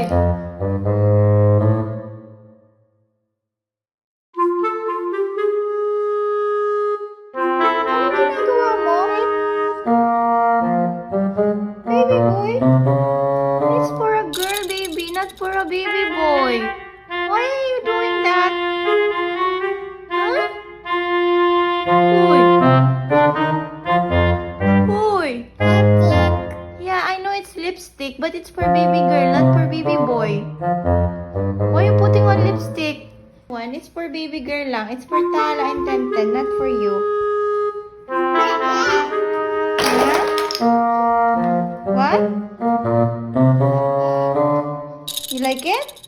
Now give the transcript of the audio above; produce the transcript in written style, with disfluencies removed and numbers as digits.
Ano ginagawa mo? Baby boy? It's for a girl, baby, not for a baby boy. Why are you doing that? Huh? Boy. Boy. Yeah, I know it's lipstick, but it's for baby girl, not for baby boy. Why are you putting on lipstick? One, it's for baby girl lang. It's for Tala and Tenten, not for you. Yeah? What? You like it?